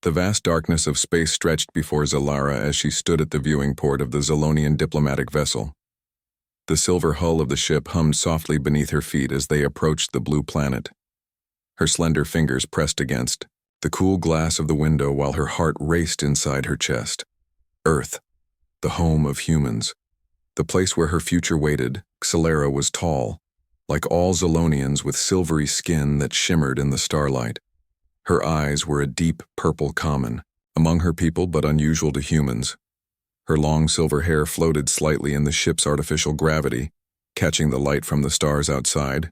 The vast darkness of space stretched before Zalara as she stood at the viewing port of the Zolonian diplomatic vessel. The silver hull of the ship hummed softly beneath her feet as they approached the blue planet. Her slender fingers pressed against the cool glass of the window while her heart raced inside her chest. Earth, the home of humans. The place where her future waited, Zalara was tall, like all Zolonians with silvery skin that shimmered in the starlight. Her eyes were a deep purple common, among her people but unusual to humans. Her long silver hair floated slightly in the ship's artificial gravity, catching the light from the stars outside.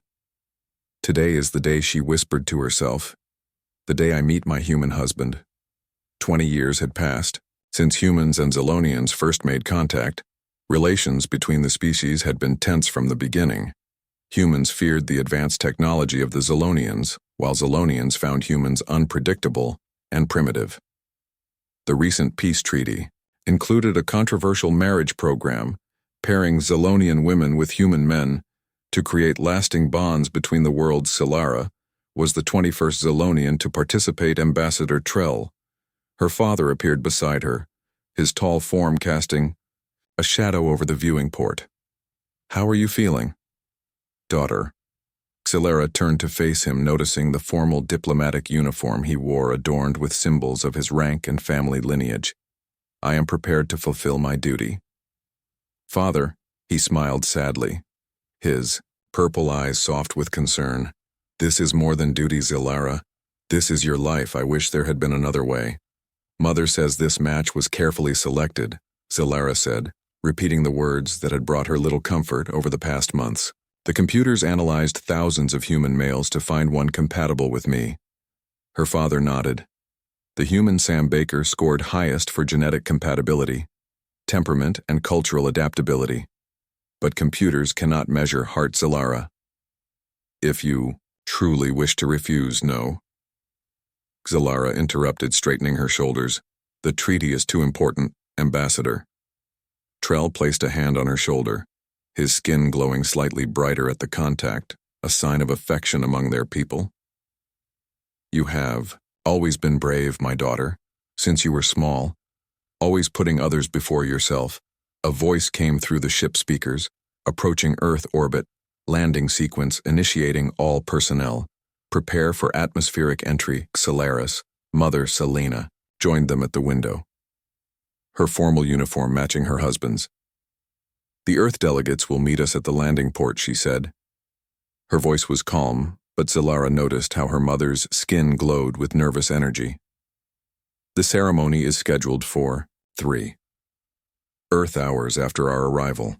Today is the day, she whispered to herself. The day I meet my human husband. 20 years had passed since humans and Zolonians first made contact. Relations between the species had been tense from the beginning. Humans feared the advanced technology of the Zolonians, while Zolonians found humans unpredictable and primitive. The recent peace treaty included a controversial marriage program, pairing Zolonian women with human men to create lasting bonds between the worlds. Zalara was the 21st Zolonian to participate. Ambassador Trell. Her father appeared beside her, his tall form casting a shadow over the viewing port. How are you feeling? Daughter. Zalara turned to face him, noticing the formal diplomatic uniform he wore adorned with symbols of his rank and family lineage. I am prepared to fulfill my duty. Father, he smiled sadly, his purple eyes soft with concern. This is more than duty, Zalara. This is your life. I wish there had been another way. Mother says this match was carefully selected, Zalara said, repeating the words that had brought her little comfort over the past months. The computers analyzed thousands of human males to find one compatible with me. Her father nodded. The human Sam Baker scored highest for genetic compatibility, temperament, and cultural adaptability. But computers cannot measure heart, Zalara. If you truly wish to refuse, no. Zalara interrupted, straightening her shoulders. The treaty is too important, Ambassador. Trell placed a hand on her shoulder, his skin glowing slightly brighter at the contact, a sign of affection among their people. You have always been brave, my daughter, since you were small, always putting others before yourself. A voice came through the ship speakers, approaching Earth orbit, landing sequence initiating all personnel. Prepare for atmospheric entry. Xalaris, Mother Selena, joined them at the window, her formal uniform matching her husband's. The Earth delegates will meet us at the landing port, she said. Her voice was calm, but Zalara noticed how her mother's skin glowed with nervous energy. The ceremony is scheduled for 3 Earth hours after our arrival.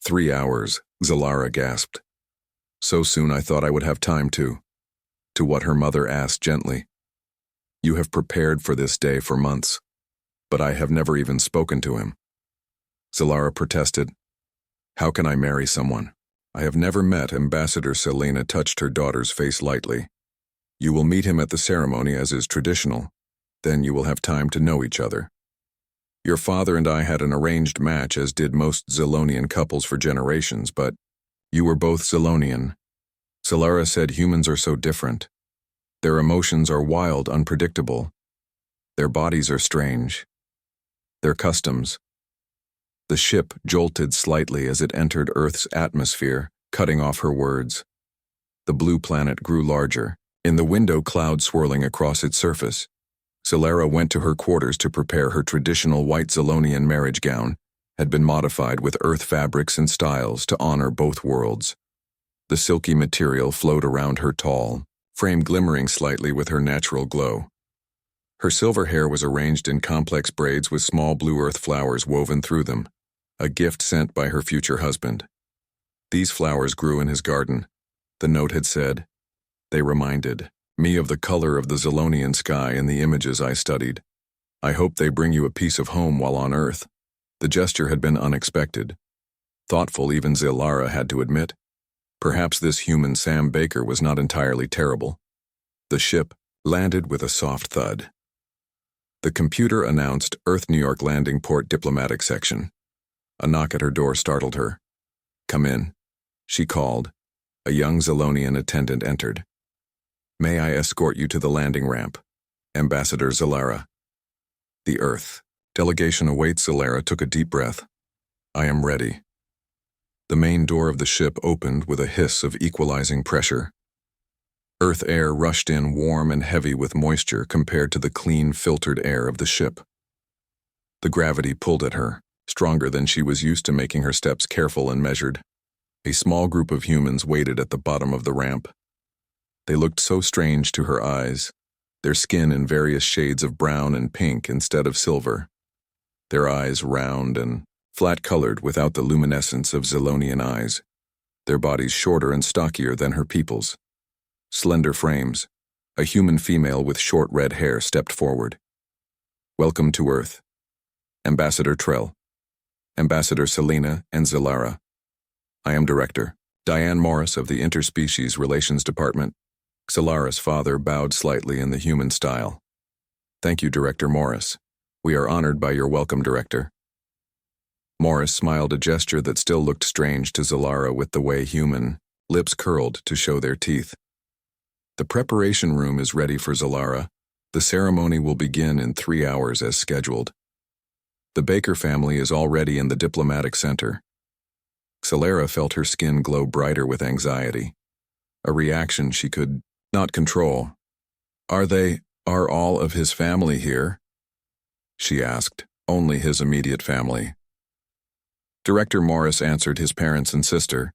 3 hours, Zalara gasped. So soon I thought I would have time to what her mother asked gently. You have prepared for this day for months, but I have never even spoken to him. Zalara protested. How can I marry someone I have never met? Ambassador Selena touched her daughter's face lightly. You will meet him at the ceremony as is traditional. Then you will have time to know each other. Your father and I had an arranged match, as did most Zolonian couples for generations, but you were both Zolonian. Zalara said humans are so different. Their emotions are wild, unpredictable. Their bodies are strange. Their customs. The ship jolted slightly as it entered Earth's atmosphere, cutting off her words. The blue planet grew larger, in the window cloud swirling across its surface. Zalara went to her quarters to prepare. Her traditional white Zolonian marriage gown had been modified with Earth fabrics and styles to honor both worlds. The silky material flowed around her tall frame, glimmering slightly with her natural glow. Her silver hair was arranged in complex braids with small blue earth flowers woven through them, a gift sent by her future husband. These flowers grew in his garden, the note had said. They reminded me of the color of the Zolonian sky in the images I studied. I hope they bring you a piece of home while on Earth. The gesture had been unexpected. Thoughtful, even Zalara had to admit. Perhaps this human Sam Baker was not entirely terrible. The ship landed with a soft thud. The computer announced Earth New York landing port diplomatic section. A knock at her door startled her. Come in, she called. A young Zolonian attendant entered. May I escort you to the landing ramp? Ambassador Zalara. The Earth. Delegation awaits. Zalara took a deep breath. I am ready. The main door of the ship opened with a hiss of equalizing pressure. Earth air rushed in warm and heavy with moisture compared to the clean, filtered air of the ship. The gravity pulled at her, stronger than she was used to, making her steps careful and measured. A small group of humans waited at the bottom of the ramp. They looked so strange to her eyes, their skin in various shades of brown and pink instead of silver. Their eyes round and flat-colored without the luminescence of Zilonian eyes, their bodies shorter and stockier than her people's. Slender frames. A human female with short red hair stepped forward. Welcome to Earth. Ambassador Trell, Ambassador Selena and Zalara. I am Director Diane Morris of the Interspecies Relations Department. Zalara's father bowed slightly in the human style. Thank you, Director Morris. We are honored by your welcome, Director. Morris smiled, a gesture that still looked strange to Zalara with the way human lips curled to show their teeth. The preparation room is ready for Zalara. The ceremony will begin in 3 hours as scheduled. The Baker family is already in the diplomatic center. Zalara felt her skin glow brighter with anxiety, a reaction she could not control. Are all of his family here? She asked. Only his immediate family. Director Morris answered, his parents and sister.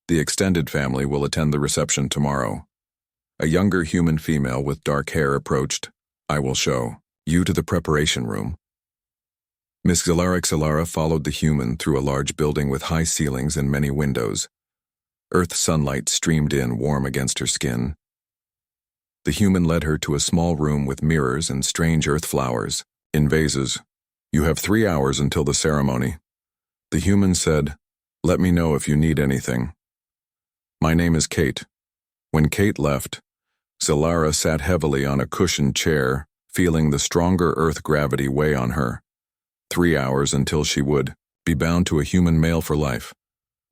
The extended family will attend the reception tomorrow. A younger human female with dark hair approached. I will show you to the preparation room. Miss Zalara followed the human through a large building with high ceilings and many windows. Earth sunlight streamed in warm against her skin. The human led her to a small room with mirrors and strange earth flowers in vases. You have 3 hours until the ceremony. The human said, let me know if you need anything. My name is Kate. When Kate left, Zalara sat heavily on a cushioned chair, feeling the stronger earth gravity weigh on her. 3 hours until she would be bound to a human male for life.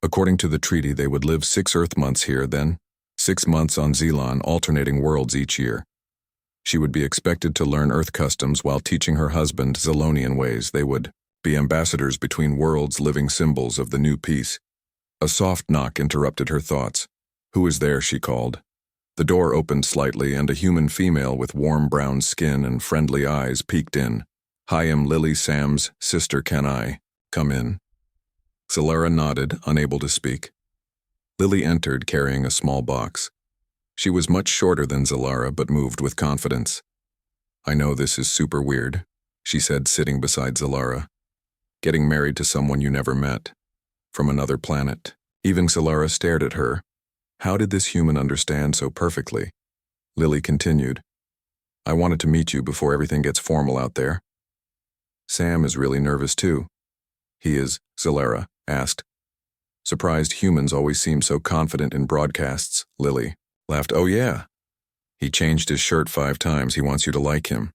According to the treaty, they would live 6 Earth months here, then 6 months on Zelon, alternating worlds each year. She would be expected to learn Earth customs while teaching her husband Zelonian ways. They would be ambassadors between worlds, living symbols of the new peace. A soft knock interrupted her thoughts. Who is there? She called. The door opened slightly and a human female with warm brown skin and friendly eyes peeked in. Hi, I'm Lily, Sam's sister. Can I come in? Zalara nodded, unable to speak. Lily entered carrying a small box. She was much shorter than Zalara but moved with confidence. I know this is super weird, she said, sitting beside Zalara. Getting married to someone you never met. From another planet. Even Zalara stared at her. How did this human understand so perfectly? Lily continued. I wanted to meet you before everything gets formal out there. Sam is really nervous too. He is, Zalara asked. Surprised humans always seem so confident in broadcasts, Lily laughed. Oh yeah. He changed his shirt 5 times. He wants you to like him.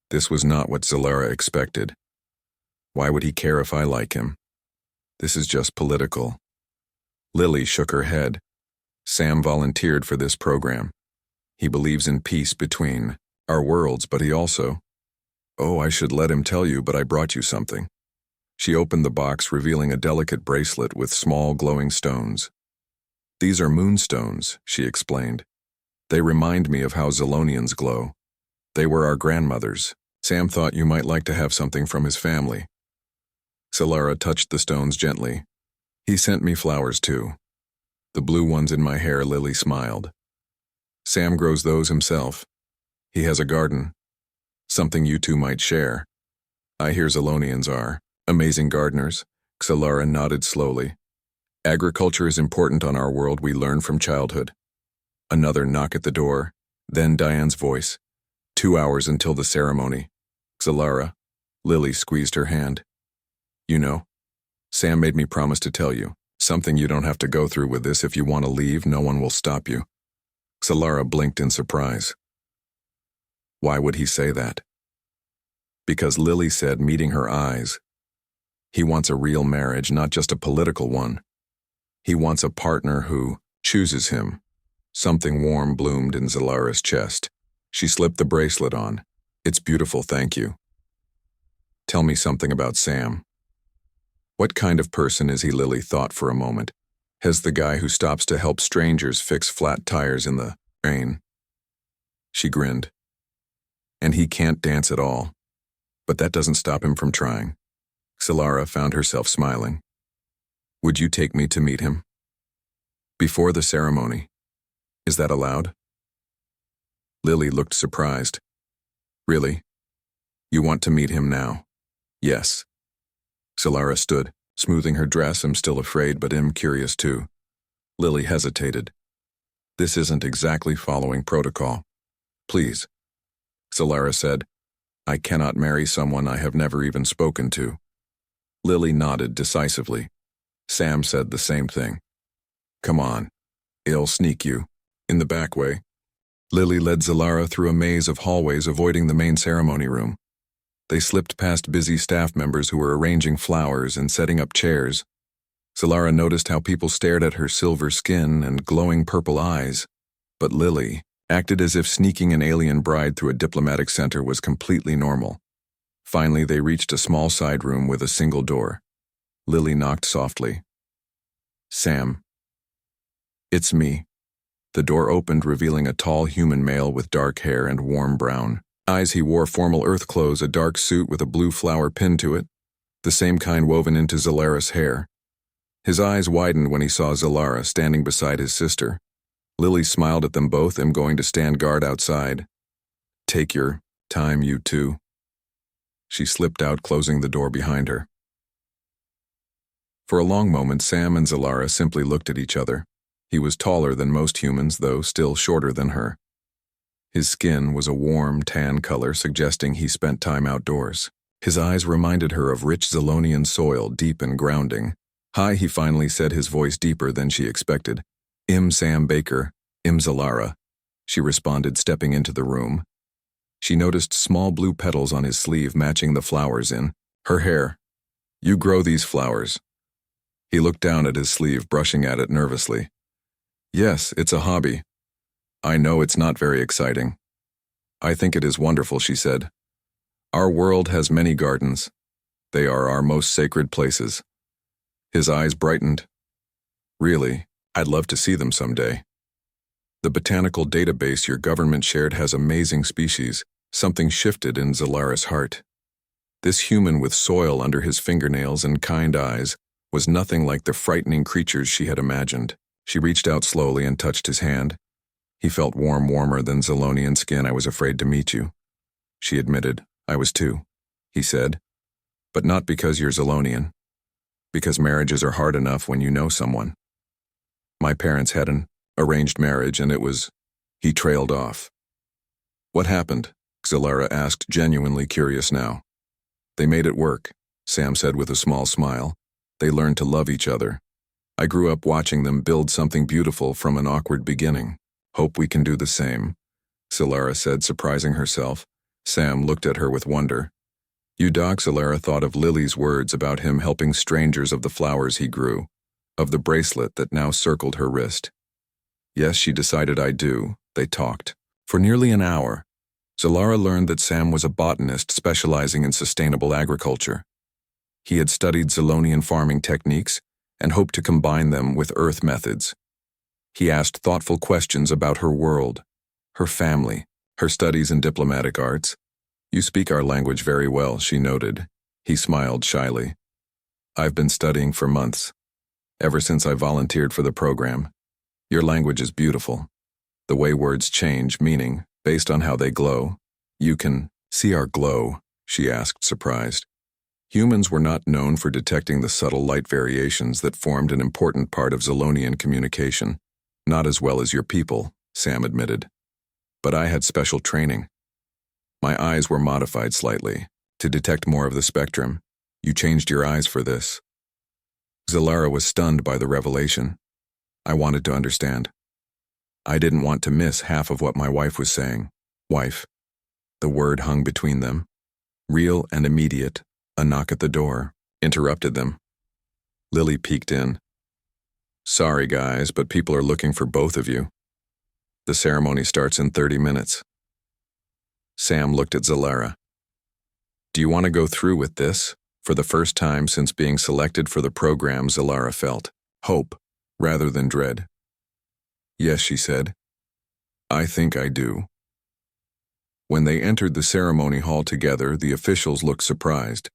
This was not what Zalara expected. Why would he care if I like him? This is just political. Lily shook her head. Sam volunteered for this program. He believes in peace between our worlds, but he also... Oh, I should let him tell you, but I brought you something. She opened the box, revealing a delicate bracelet with small glowing stones. These are moonstones, she explained. They remind me of how Zelonians glow. They were our grandmothers. Sam thought you might like to have something from his family. Zalara touched the stones gently. He sent me flowers too. The blue ones in my hair, Lily smiled. Sam grows those himself. He has a garden. Something you two might share. I hear Zelonians are amazing gardeners. Zalara nodded slowly. Agriculture is important on our world, we learn from childhood. Another knock at the door, then Diane's voice. 2 hours until the ceremony. Zalara. Lily squeezed her hand. You know, Sam made me promise to tell you. Something you don't have to go through with this. If you want to leave, no one will stop you. Zalara blinked in surprise. Why would he say that? Because Lily said, meeting her eyes. He wants a real marriage, not just a political one. He wants a partner who chooses him. Something warm bloomed in Zalara's chest. She slipped the bracelet on. It's beautiful, thank you. Tell me something about Sam. What kind of person is he? Lily thought for a moment. Has the guy who stops to help strangers fix flat tires in the rain? She grinned. And he can't dance at all. But that doesn't stop him from trying. Solara found herself smiling. Would you take me to meet him? Before the ceremony. Is that allowed? Lily looked surprised. Really? You want to meet him now? Yes. Solara stood, smoothing her dress. I'm still afraid, but I'm curious too. Lily hesitated. This isn't exactly following protocol. Please. Solara said, I cannot marry someone I have never even spoken to. Lily nodded decisively. Sam said the same thing. Come on. I'll sneak you. In the back way. Lily led Solara through a maze of hallways, avoiding the main ceremony room. They slipped past busy staff members who were arranging flowers and setting up chairs. Solara noticed how people stared at her silver skin and glowing purple eyes. But Lily acted as if sneaking an alien bride through a diplomatic center was completely normal. Finally, they reached a small side room with a single door. Lily knocked softly. Sam. It's me. The door opened, revealing a tall human male with dark hair and warm brown eyes. He wore formal Earth clothes, a dark suit with a blue flower pinned to it, the same kind woven into Zolara's hair. His eyes widened when he saw Zolara standing beside his sister. Lily smiled at them both. I'm going to stand guard outside. Take your time, you two. She slipped out, closing the door behind her. For a long moment, Sam and Zolara simply looked at each other. He was taller than most humans, though still shorter than her. His skin was a warm tan color, suggesting he spent time outdoors. His eyes reminded her of rich Zolonian soil, deep and grounding. Hi, he finally said, his voice deeper than she expected. I'm Sam Baker. I'm Zolara. She responded, stepping into the room. She noticed small blue petals on his sleeve matching the flowers in her hair. You grow these flowers. He looked down at his sleeve, brushing at it nervously. Yes, it's a hobby. I know it's not very exciting. I think it is wonderful, she said. Our world has many gardens. They are our most sacred places. His eyes brightened. Really, I'd love to see them someday. The botanical database your government shared has amazing species. Something shifted in Zolara's heart. This human with soil under his fingernails and kind eyes was nothing like the frightening creatures she had imagined. She reached out slowly and touched his hand. He felt warm, warmer than Zolonian skin. I was afraid to meet you. She admitted. I was too, he said. But not because you're Zolonian. Because marriages are hard enough when you know someone. My parents had an arranged marriage, and it was... He trailed off. What happened? Zolara asked, genuinely curious now. They made it work, Sam said with a small smile. They learned to love each other. I grew up watching them build something beautiful from an awkward beginning. Hope we can do the same, Solara said, surprising herself. Sam looked at her with wonder. You dog, Solara thought of Lily's words about him helping strangers, of the flowers he grew, of the bracelet that now circled her wrist. Yes, she decided, I do. They talked. For nearly an hour, Solara learned that Sam was a botanist specializing in sustainable agriculture. He had studied Zolonian farming techniques and hoped to combine them with Earth methods. He asked thoughtful questions about her world, her family, her studies in diplomatic arts. You speak our language very well, she noted. He smiled shyly. I've been studying for months, ever since I volunteered for the program. Your language is beautiful. The way words change meaning based on how they glow. You can see our glow, she asked, surprised. Humans were not known for detecting the subtle light variations that formed an important part of Zolonian communication. Not as well as your people, Sam admitted. But I had special training. My eyes were modified slightly to detect more of the spectrum. You changed your eyes for this. Zolara was stunned by the revelation. I wanted to understand. I didn't want to miss half of what my wife was saying. Wife. The word hung between them. Real and immediate. A knock at the door interrupted them. Lily peeked in. Sorry, guys, but people are looking for both of you. The ceremony starts in 30 minutes. Sam looked at Zalara. Do you want to go through with this? For the first time since being selected for the program, Zalara felt hope rather than dread. Yes, she said. I think I do. When they entered the ceremony hall together, the officials looked surprised.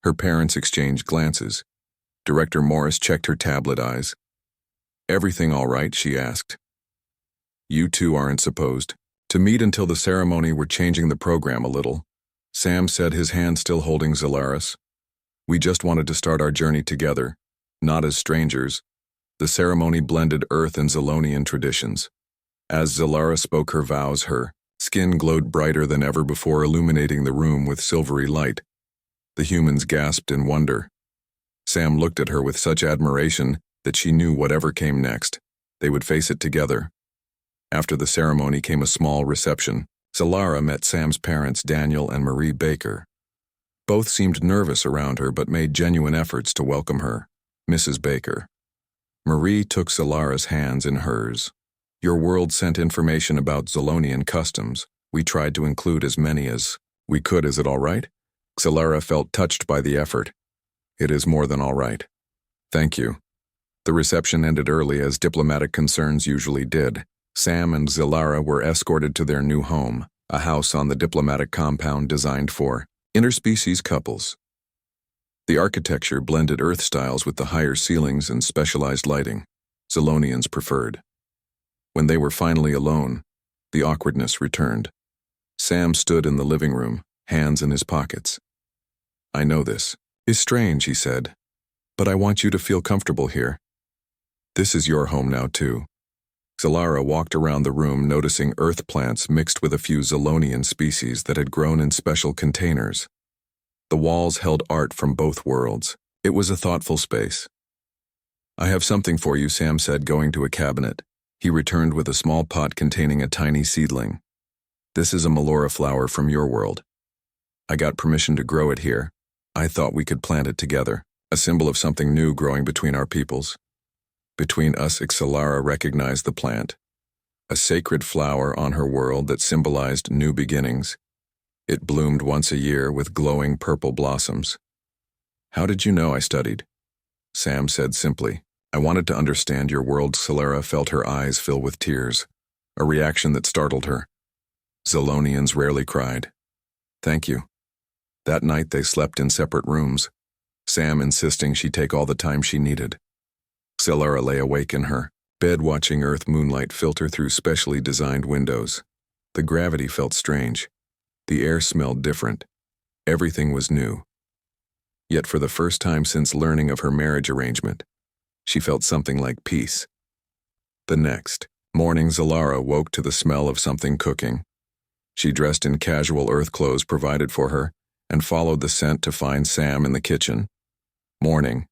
Her parents exchanged glances. Director Morris checked her tablet eyes. Everything all right? She asked. You two aren't supposed to meet until the ceremony. We're changing the program a little, Sam said, his hand still holding Zalaris. We just wanted to start our journey together, not as strangers. The ceremony blended Earth and Zalonian traditions. As Zalara spoke her vows, her skin glowed brighter than ever before, illuminating the room with silvery light. The humans gasped in wonder. Sam looked at her with such admiration that she knew whatever came next, they would face it together. After the ceremony came a small reception. Zalara met Sam's parents, Daniel and Marie Baker. Both seemed nervous around her but made genuine efforts to welcome her. Mrs. Baker. Marie took Zalara's hands in hers. Your world sent information about Zalonian customs. We tried to include as many as we could. Is it all right? Zalara felt touched by the effort. It is more than all right. Thank you. The reception ended early, as diplomatic concerns usually did. Sam and Zalara were escorted to their new home, a house on the diplomatic compound designed for interspecies couples. The architecture blended Earth styles with the higher ceilings and specialized lighting Zalonians preferred. When they were finally alone, the awkwardness returned. Sam stood in the living room, hands in his pockets. I know this is strange, he said, but I want you to feel comfortable here. This is your home now, too. Zalara walked around the room, noticing earth plants mixed with a few Zalonian species that had grown in special containers. The walls held art from both worlds. It was a thoughtful space. I have something for you, Sam said, going to a cabinet. He returned with a small pot containing a tiny seedling. This is a Melora flower from your world. I got permission to grow it here. I thought we could plant it together, a symbol of something new growing between our peoples. Between us, Zalara recognized the plant, a sacred flower on her world that symbolized new beginnings. It bloomed once a year with glowing purple blossoms. How did you know I studied? Sam said simply. I wanted to understand your world. Zalara felt her eyes fill with tears, a reaction that startled her. Zalonians rarely cried. Thank you. That night they slept in separate rooms, Sam insisting she take all the time she needed. Zalara lay awake in her bed, watching Earth moonlight filter through specially designed windows. The gravity felt strange. The air smelled different. Everything was new. Yet for the first time since learning of her marriage arrangement, she felt something like peace. The next morning, Zalara woke to the smell of something cooking. She dressed in casual Earth clothes provided for her and followed the scent to find Sam in the kitchen. Morning,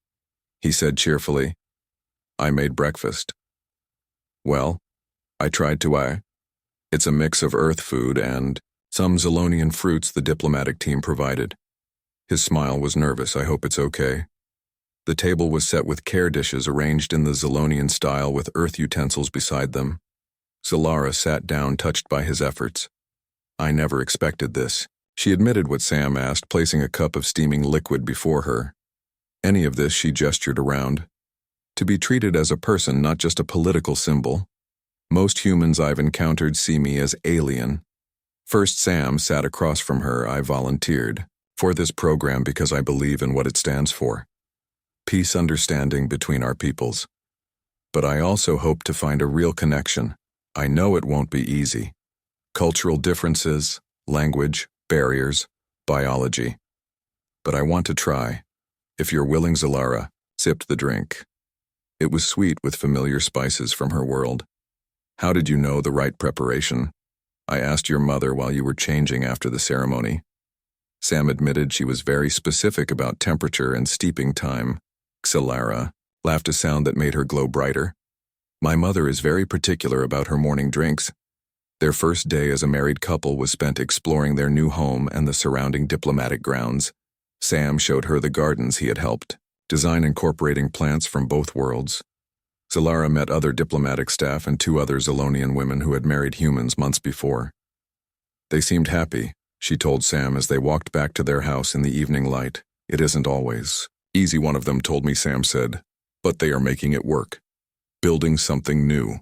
he said cheerfully. I made breakfast. Well, I tried to. It's a mix of Earth food and some Zalonian fruits the diplomatic team provided. His smile was nervous. I hope it's okay. The table was set with care dishes arranged in the Zalonian style with Earth utensils beside them. Zalara sat down, touched by his efforts. I never expected this. She admitted what Sam asked, placing a cup of steaming liquid before her. Any of this, she gestured around. To be treated as a person, not just a political symbol. Most humans I've encountered see me as alien. First, Sam sat across from her. I volunteered for this program because I believe in what it stands for. Peace, understanding between our peoples. But I also hope to find a real connection. I know it won't be easy. Cultural differences, language, barriers, biology. But I want to try. If you're willing, Zalara sipped the drink. It was sweet with familiar spices from her world. How did you know the right preparation? I asked your mother while you were changing after the ceremony. Sam admitted she was very specific about temperature and steeping time. Zalara laughed, a sound that made her glow brighter. My mother is very particular about her morning drinks. Their first day as a married couple was spent exploring their new home and the surrounding diplomatic grounds. Sam showed her the gardens he had helped design, incorporating plants from both worlds. Zalara met other diplomatic staff and 2 other Zalonian women who had married humans months before. They seemed happy, she told Sam as they walked back to their house in the evening light. It isn't always easy, one of them told me, Sam said, but they are making it work. Building something new.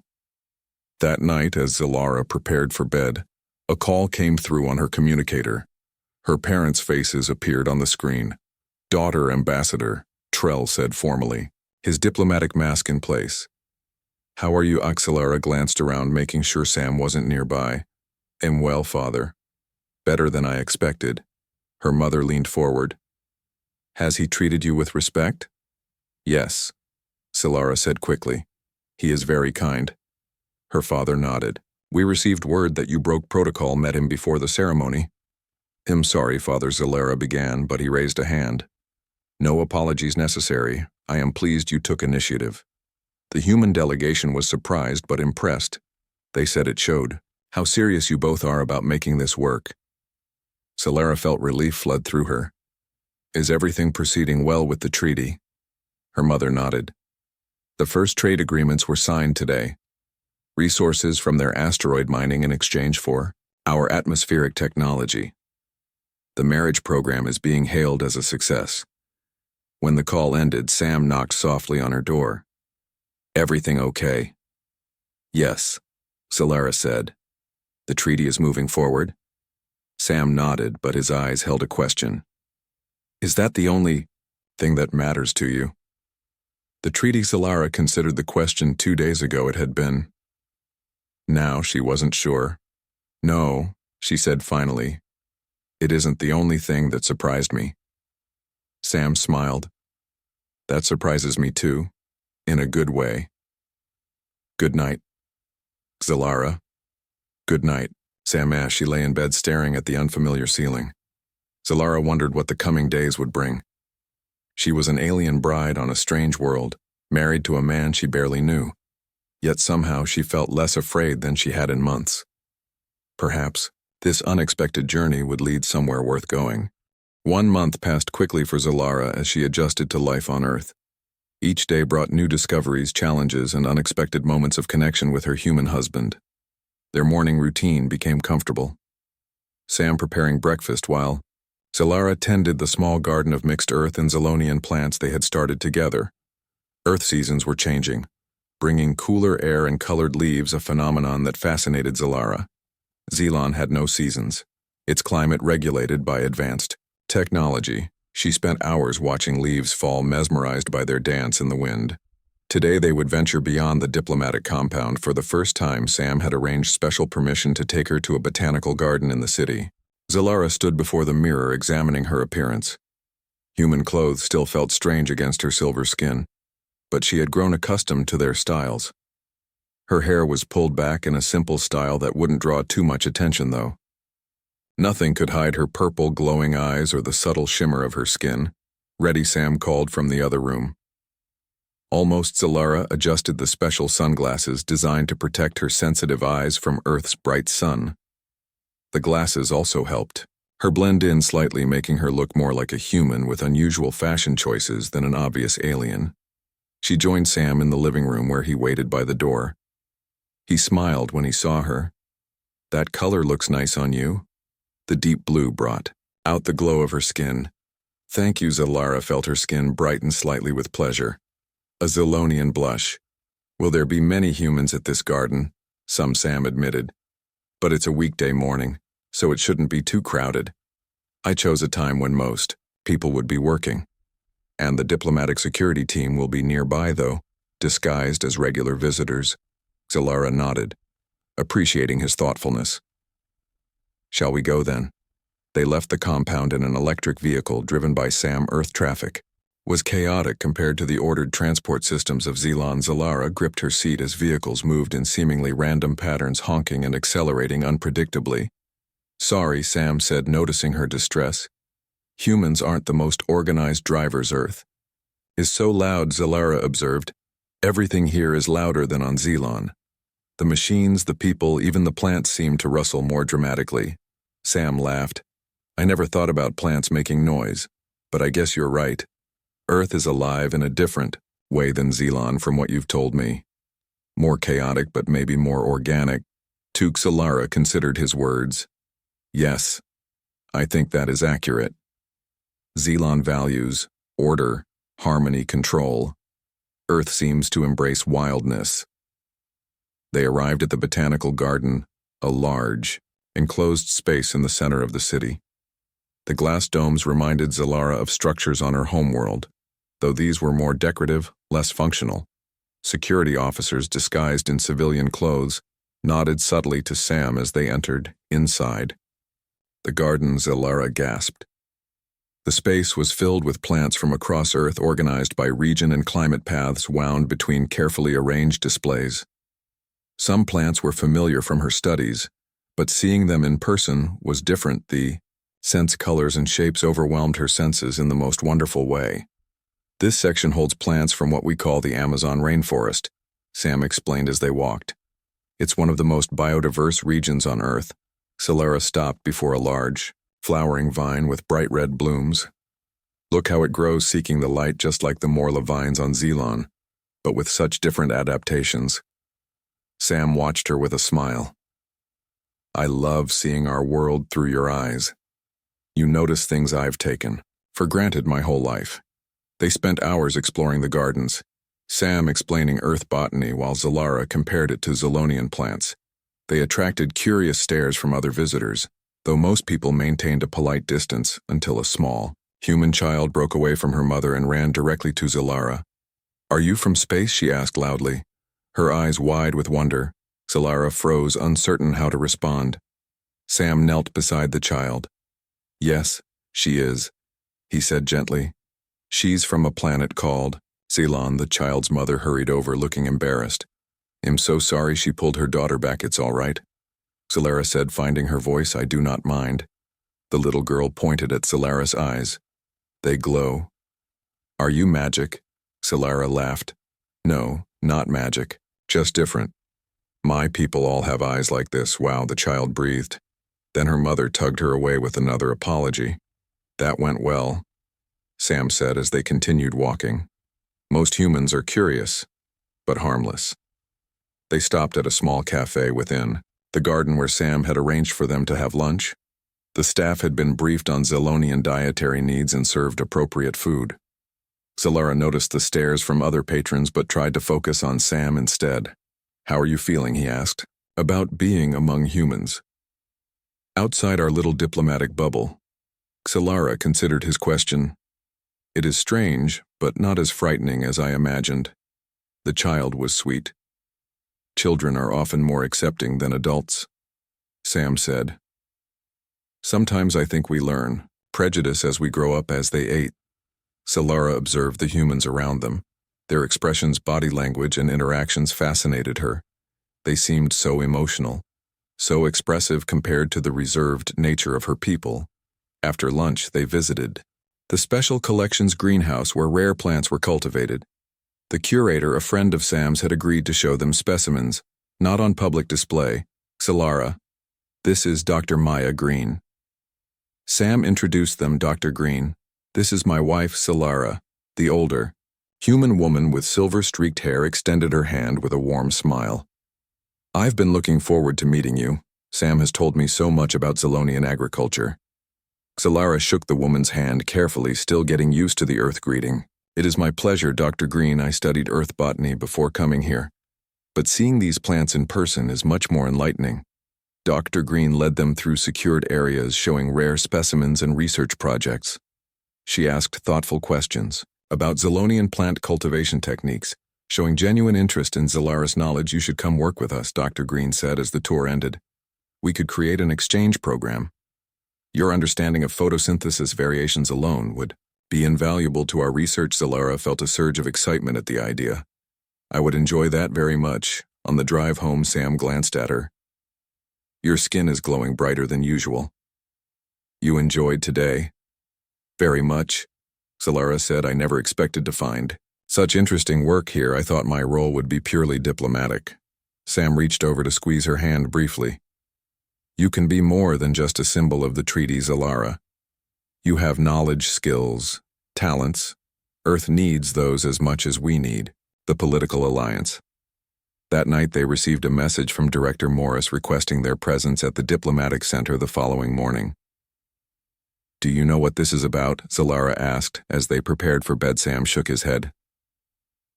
That night, as Zilara prepared for bed, a call came through on her communicator. Her parents' faces appeared on the screen. Daughter Ambassador, Trell said formally, his diplomatic mask in place. How are you? Zilara glanced around, making sure Sam wasn't nearby. Am well, father. Better than I expected. Her mother leaned forward. Has he treated you with respect? Yes, Zilara said quickly. He is very kind. Her father nodded. We received word that you broke protocol, met him before the ceremony. I'm sorry, Father, Zilara began, but he raised a hand. No apologies necessary. I am pleased you took initiative. The human delegation was surprised but impressed. They said it showed how serious you both are about making this work. Zilara felt relief flood through her. Is everything proceeding well with the treaty? Her mother nodded. The first trade agreements were signed today. Resources from their asteroid mining in exchange for our atmospheric technology. The marriage program is being hailed as a success. When the call ended, Sam knocked softly on her door. Everything okay? Yes, Zilara said. The treaty is moving forward? Sam nodded, but his eyes held a question. Is that the only thing that matters to you? The treaty. Zilara considered the question 2 days ago. It had been. Now she wasn't sure. No, she said finally. It isn't the only thing that surprised me. Sam smiled. That surprises me too, in a good way. Good night, Zilara. Good night, Sam asked. She lay in bed staring at the unfamiliar ceiling. Zilara wondered what the coming days would bring. She was an alien bride on a strange world, married to a man she barely knew. Yet somehow she felt less afraid than she had in months. Perhaps this unexpected journey would lead somewhere worth going. 1 month passed quickly for Zilara as she adjusted to life on Earth. Each day brought new discoveries, challenges, and unexpected moments of connection with her human husband. Their morning routine became comfortable. Sam preparing breakfast while Zilara tended the small garden of mixed Earth and Zilonian plants they had started together. Earth seasons were changing, bringing cooler air and colored leaves, a phenomenon that fascinated Zilara. Zilon had no seasons, its climate regulated by advanced technology. She spent hours watching leaves fall, mesmerized by their dance in the wind. Today they would venture beyond the diplomatic compound. For the first time, Sam had arranged special permission to take her to a botanical garden in the city. Zilara stood before the mirror, examining her appearance. Human clothes still felt strange against her silver skin, but she had grown accustomed to their styles. Her hair was pulled back in a simple style that wouldn't draw too much attention, though. Nothing could hide her purple, glowing eyes or the subtle shimmer of her skin. Ready, Sam called from the other room. Almost. Zilara adjusted the special sunglasses designed to protect her sensitive eyes from Earth's bright sun. The glasses also helped her blend in slightly, making her look more like a human with unusual fashion choices than an obvious alien. She joined Sam in the living room where he waited by the door. He smiled when he saw her. That color looks nice on you. The deep blue brought out the glow of her skin. Thank you. Zilara felt her skin brighten slightly with pleasure. A Zilonian blush. Will there be many humans at this garden? Some, Sam admitted. But it's a weekday morning, so it shouldn't be too crowded. I chose a time when most people would be working. And the diplomatic security team will be nearby, though, disguised as regular visitors. Zilara nodded, appreciating his thoughtfulness. Shall we go then? They left the compound in an electric vehicle driven by Sam. Earth traffic was chaotic compared to the ordered transport systems of Zilon. Zilara gripped her seat as vehicles moved in seemingly random patterns, honking and accelerating unpredictably. Sorry, Sam said, noticing her distress. Humans aren't the most organized drivers. Earth is so loud, Zilara observed. Everything here is louder than on Zilon. The machines, the people, even the plants seem to rustle more dramatically. Sam laughed. I never thought about plants making noise, but I guess you're right. Earth is alive in a different way than Zilon, from what you've told me. More chaotic, but maybe more organic. Zilara considered his words. Yes, I think that is accurate. Xelon values order, harmony, control. Earth seems to embrace wildness. They arrived at the botanical garden, a large, enclosed space in the center of the city. The glass domes reminded Zalara of structures on her homeworld, though these were more decorative, less functional. Security officers disguised in civilian clothes nodded subtly to Sam as they entered, inside. The garden, Zalara gasped. The space was filled with plants from across Earth organized by region and climate paths wound between carefully arranged displays. Some plants were familiar from her studies, but seeing them in person was different. The scents, colors, and shapes overwhelmed her senses in the most wonderful way. This section holds plants from what we call the Amazon rainforest, Sam explained as they walked. It's one of the most biodiverse regions on Earth. Zalara stopped before a large, flowering vine with bright red blooms. Look how it grows, seeking the light just like the Morla vines on Xelon, but with such different adaptations. Sam watched her with a smile. I love seeing our world through your eyes. You notice things I've taken for granted my whole life. They spent hours exploring the gardens, Sam explaining Earth botany while Zalara compared it to Zelonian plants. They attracted curious stares from other visitors, though most people maintained a polite distance until a small, human child broke away from her mother and ran directly to Zalara. Are you from space? She asked loudly. Her eyes wide with wonder, Zalara froze, uncertain how to respond. Sam knelt beside the child. Yes, she is, he said gently. She's from a planet called Xelon. The child's mother hurried over, looking embarrassed. I'm so sorry. She pulled her daughter back. It's all right, Zalara said, finding her voice. I do not mind. The little girl pointed at Zalara's eyes. They glow. Are you magic? Zalara laughed. No, not magic, just different. My people all have eyes like this. Wow, the child breathed. Then her mother tugged her away with another apology. That went well, Sam said as they continued walking. Most humans are curious, but harmless. They stopped at a small cafe within the garden where Sam had arranged for them to have lunch. The staff had been briefed on Zelonian dietary needs and served appropriate food. Zalara noticed the stares from other patrons but tried to focus on Sam instead. How are you feeling? He asked. About being among humans. Outside our little diplomatic bubble. Zalara considered his question. It is strange, but not as frightening as I imagined. The child was sweet. Children are often more accepting than adults, Sam said. Sometimes I think we learn prejudice as we grow up. As they ate, Zalara observed the humans around them. Their expressions, body language, and interactions fascinated her. They seemed so emotional, so expressive compared to the reserved nature of her people. After lunch, they visited the Special Collections greenhouse where rare plants were cultivated. The curator, a friend of Sam's, had agreed to show them specimens, not on public display. Zalara, this is Dr. Maya Green. Sam introduced them. Dr. Green, this is my wife, Zalara. The older, human woman with silver-streaked hair extended her hand with a warm smile. I've been looking forward to meeting you. Sam has told me so much about Zelonian agriculture. Zalara shook the woman's hand carefully, still getting used to the Earth greeting. It is my pleasure, Dr. Green. I studied Earth botany before coming here, but seeing these plants in person is much more enlightening. Dr. Green led them through secured areas showing rare specimens and research projects. She asked thoughtful questions about Zelonian plant cultivation techniques, showing genuine interest in Zalara's knowledge. You should come work with us, Dr. Green said as the tour ended. We could create an exchange program. Your understanding of photosynthesis variations alone would be invaluable to our research. Zalara felt a surge of excitement at the idea. I would enjoy that very much. On the drive home, Sam glanced at her. Your skin is glowing brighter than usual. You enjoyed today? Very much, Zalara said. I never expected to find such interesting work here. I thought my role would be purely diplomatic. Sam reached over to squeeze her hand briefly. You can be more than just a symbol of the treaty, Zalara. You have knowledge, skills, talents. Earth needs those as much as we need the political alliance. That night they received a message from Director Morris requesting their presence at the Diplomatic Center the following morning. "Do you know what this is about?" Zalara asked as they prepared for bed. Sam shook his head.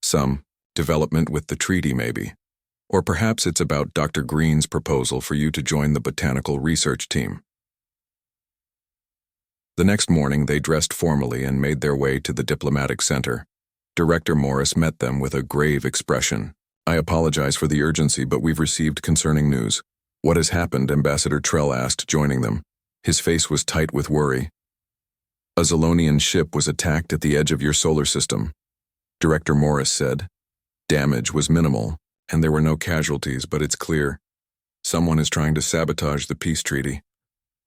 "Some development with the treaty, maybe. Or perhaps it's about Dr. Green's proposal for you to join the botanical research team." The next morning they dressed formally and made their way to the Diplomatic Center. Director Morris met them with a grave expression. "I apologize for the urgency, but we've received concerning news." "What has happened?" Ambassador Trell asked, joining them. His face was tight with worry. "A Zolonian ship was attacked at the edge of your solar system," Director Morris said. "Damage was minimal, and there were no casualties, but it's clear someone is trying to sabotage the peace treaty."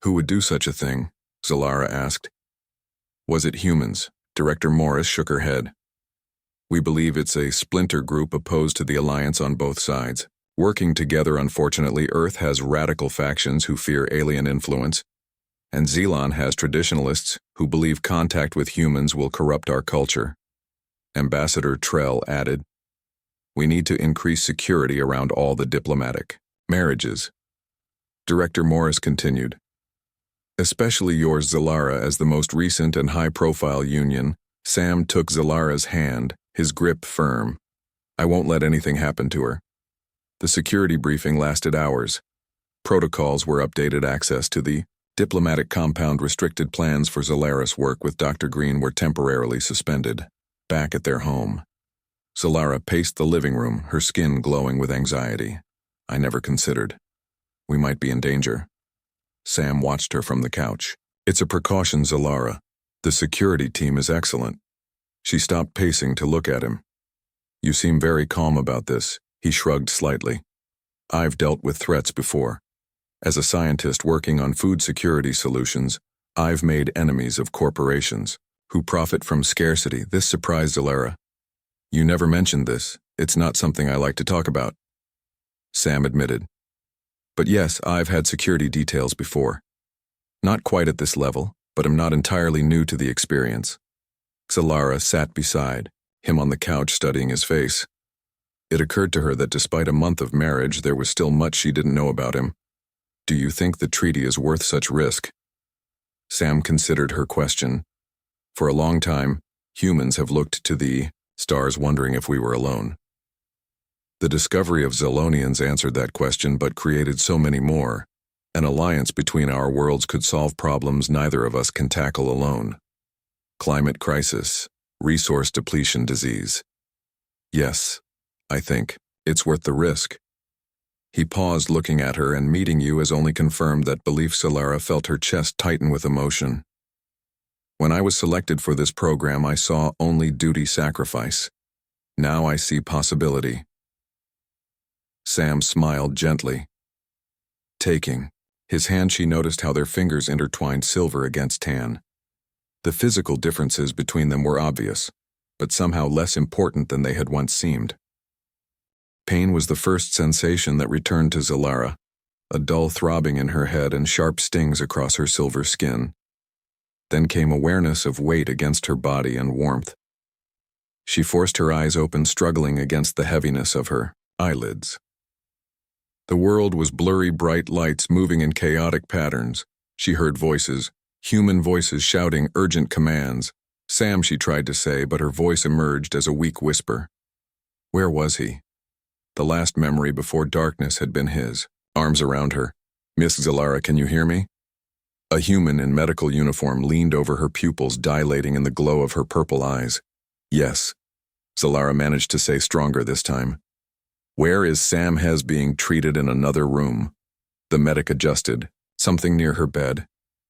"Who would do such a thing?" Zalara asked. "Was it humans?" Director Morris shook her head. "We believe it's a splinter group opposed to the alliance on both sides. Working together, unfortunately, Earth has radical factions who fear alien influence, and Xelon has traditionalists who believe contact with humans will corrupt our culture." Ambassador Trell added, "We need to increase security around all the diplomatic marriages." Director Morris continued, "Especially yours, Zalara, as the most recent and high-profile union." Sam took Zalara's hand, his grip firm. "I won't let anything happen to her." The security briefing lasted hours. Protocols were updated. Access to the diplomatic compound restricted. Plans for Zalara's work with Dr. Green were temporarily suspended. Back at their home, Zalara paced the living room, her skin glowing with anxiety. "I never considered. We might be in danger." Sam watched her from the couch. "It's a precaution, Zalara. The security team is excellent." She stopped pacing to look at him. "You seem very calm about this." He shrugged slightly. "I've dealt with threats before. As a scientist working on food security solutions, I've made enemies of corporations who profit from scarcity." This surprised Zalara. "You never mentioned this. It's not something I like to talk about," Sam admitted. "But yes, I've had security details before. Not quite at this level, but I'm not entirely new to the experience." Zalara sat beside him on the couch, studying his face. It occurred to her that despite a month of marriage, there was still much she didn't know about him. "Do you think the treaty is worth such risk?" Sam considered her question. "For a long time, humans have looked to the stars wondering if we were alone. The discovery of Zolonians answered that question but created so many more. An alliance between our worlds could solve problems neither of us can tackle alone. Climate crisis, resource depletion, disease. Yes, I think it's worth the risk." He paused, looking at her, and meeting you has only confirmed that belief. Zalara felt her chest tighten with emotion. "When I was selected for this program, I saw only duty sacrifice. Now I see possibility." Sam smiled gently. Taking his hand, she noticed how their fingers intertwined, silver against tan. The physical differences between them were obvious, but somehow less important than they had once seemed. Pain was the first sensation that returned to Zalara, a dull throbbing in her head and sharp stings across her silver skin. Then came awareness of weight against her body and warmth. She forced her eyes open, struggling against the heaviness of her eyelids. The world was blurry, bright lights moving in chaotic patterns. She heard voices, human voices shouting urgent commands. "Sam," she tried to say, but her voice emerged as a weak whisper. Where was he? The last memory before darkness had been his. Arms around her. "Miss Zalara, can you hear me?" A human in medical uniform leaned over her, pupils dilating in the glow of her purple eyes. "Yes," Zalara managed to say, stronger this time. "Where is Sam?" "Has being treated in another room." The medic adjusted, something near her bed.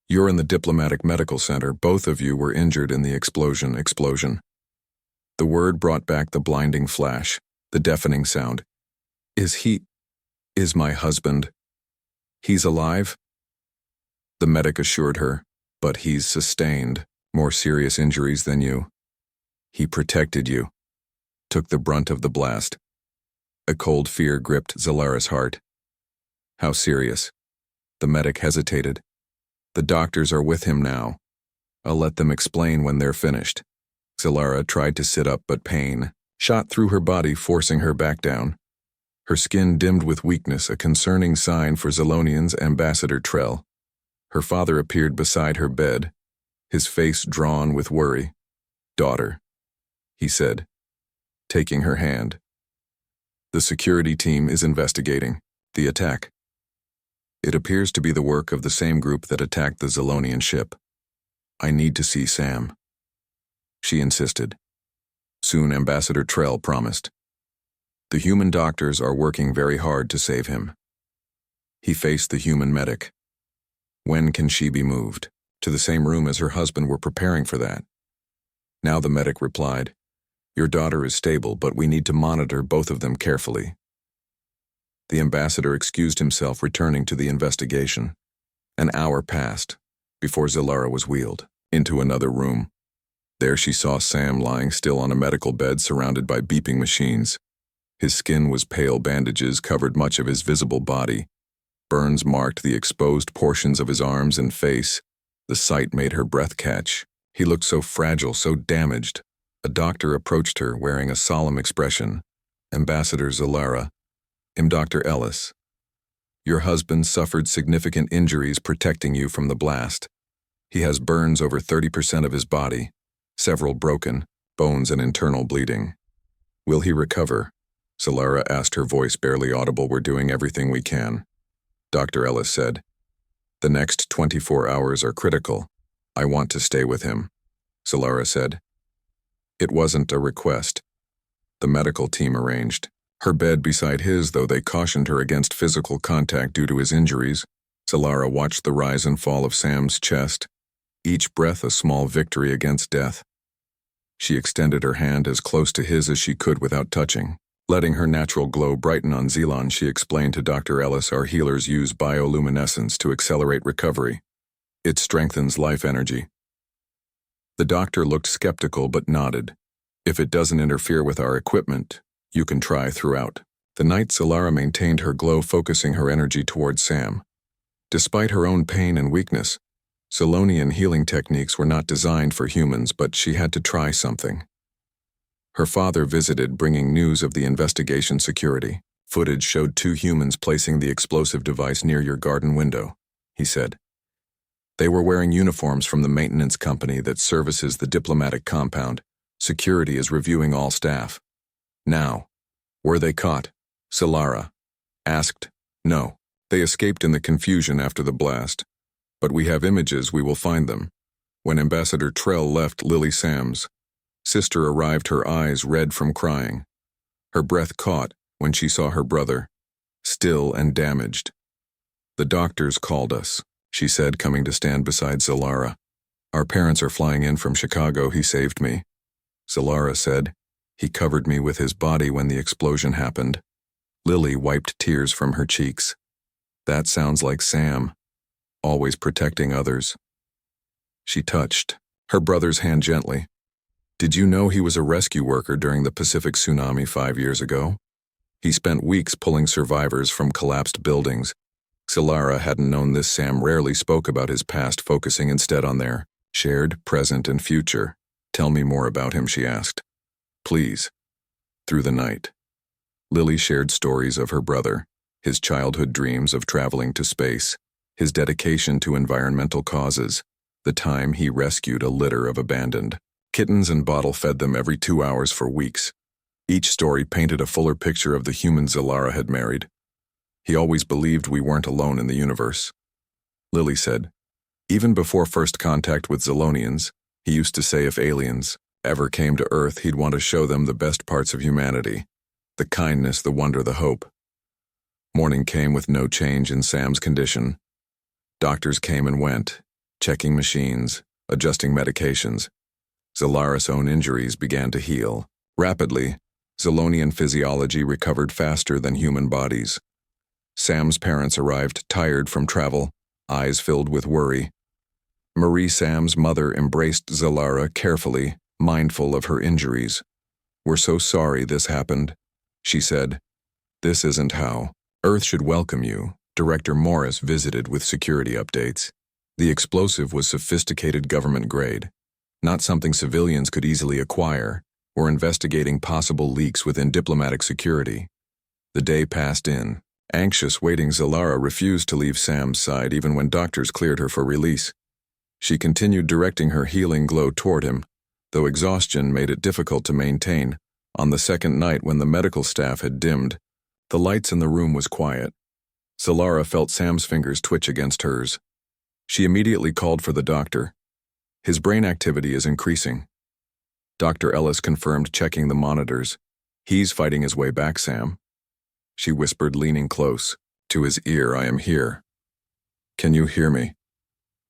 "You're in the diplomatic medical center. Both of you were injured in the explosion." The word brought back the blinding flash, the deafening sound. Is my husband? He's alive?" The medic assured her, "But he's sustained more serious injuries than you. He protected you, took the brunt of the blast." A cold fear gripped Zalara's heart. "How serious?" The medic hesitated. "The doctors are with him now. I'll let them explain when they're finished." Zalara tried to sit up, but pain shot through her body, forcing her back down. Her skin dimmed with weakness, a concerning sign for Zalonian's Ambassador Trell. Her father appeared beside her bed, his face drawn with worry. "Daughter," he said, taking her hand. "The security team is investigating the attack. It appears to be the work of the same group that attacked the Zalonian ship. I need to see Sam," she insisted. Soon Ambassador Trell promised. "The human doctors are working very hard to save him." He faced the human medic. When can she be moved? To the same room as her husband were preparing for that. Now the medic replied, "Your daughter is stable, but we need to monitor both of them carefully." The ambassador excused himself, returning to the investigation. An hour passed before Zalara was wheeled into another room. There she saw Sam lying still on a medical bed surrounded by beeping machines. His skin was pale, bandages covered much of his visible body. Burns marked the exposed portions of his arms and face. The sight made her breath catch. He looked so fragile, so damaged. A doctor approached her wearing a solemn expression. "Ambassador Zalara, I'm Dr. Ellis. Your husband suffered significant injuries protecting you from the blast. He has burns over 30% of his body, several broken bones and internal bleeding. Will he recover?" Zalara asked, her voice barely audible. "We're doing everything we can," Dr. Ellis said. "The next 24 hours are critical. I want to stay with him," Zalara said. It wasn't a request. The medical team arranged. Her bed beside his, though they cautioned her against physical contact due to his injuries. Zalara watched the rise and fall of Sam's chest, each breath a small victory against death. She extended her hand as close to his as she could without touching. Letting her natural glow brighten on Zelon, she explained to Dr. Ellis, "Our healers use bioluminescence to accelerate recovery. It strengthens life energy." The doctor looked skeptical but nodded. "If it doesn't interfere with our equipment, you can try throughout." The night Zalara maintained her glow, focusing her energy towards Sam. Despite her own pain and weakness, Zalonian healing techniques were not designed for humans, but she had to try something. Her father visited, bringing news of the investigation. Security footage showed 2 humans placing the explosive device near your garden window, he said. They were wearing uniforms from the maintenance company that services the diplomatic compound. Security is reviewing all staff. Now, were they caught? Zalara asked. No, they escaped in the confusion after the blast. But we have images, we will find them. When Ambassador Trell left, Lily, Sam's sister, arrived, her eyes red from crying. Her breath caught when she saw her brother, still and damaged. "The doctors called us," she said, coming to stand beside Zalara. "Our parents are flying in from Chicago. He saved me," Zalara said. "He covered me with his body when the explosion happened." Lily wiped tears from her cheeks. "That sounds like Sam, always protecting others." She touched her brother's hand gently. "Did you know he was a rescue worker during the Pacific tsunami 5 years ago? He spent weeks pulling survivors from collapsed buildings." Zalara hadn't known this. Sam rarely spoke about his past, focusing instead on their shared present and future. "Tell me more about him," she asked. "Please." Through the night, Lily shared stories of her brother, his childhood dreams of traveling to space, his dedication to environmental causes, the time he rescued a litter of abandoned kittens and bottle-fed them every 2 hours for weeks. Each story painted a fuller picture of the human Zalara had married. "He always believed we weren't alone in the universe," Lily said. "Even before first contact with Zalonians, he used to say if aliens ever came to Earth, he'd want to show them the best parts of humanity, the kindness, the wonder, the hope." Morning came with no change in Sam's condition. Doctors came and went, checking machines, adjusting medications. Zalara's own injuries began to heal. Rapidly, Zalonian physiology recovered faster than human bodies. Sam's parents arrived, tired from travel, eyes filled with worry. Marie, Sam's mother, embraced Zalara carefully, mindful of her injuries. "We're so sorry this happened," she said. "This isn't how Earth should welcome you." Director Morris visited with security updates. The explosive was sophisticated government grade, not something civilians could easily acquire. We're investigating possible leaks within diplomatic security. The day passed in. Anxious, waiting, Zalara refused to leave Sam's side even when doctors cleared her for release. She continued directing her healing glow toward him, though exhaustion made it difficult to maintain. On the second night, when the medical staff had dimmed, the lights in the room was quiet. Zalara felt Sam's fingers twitch against hers. She immediately called for the doctor. His brain activity is increasing. Dr. Ellis confirmed, checking the monitors. He's fighting his way back, Sam. She whispered, leaning close. To his ear, I am here. Can you hear me?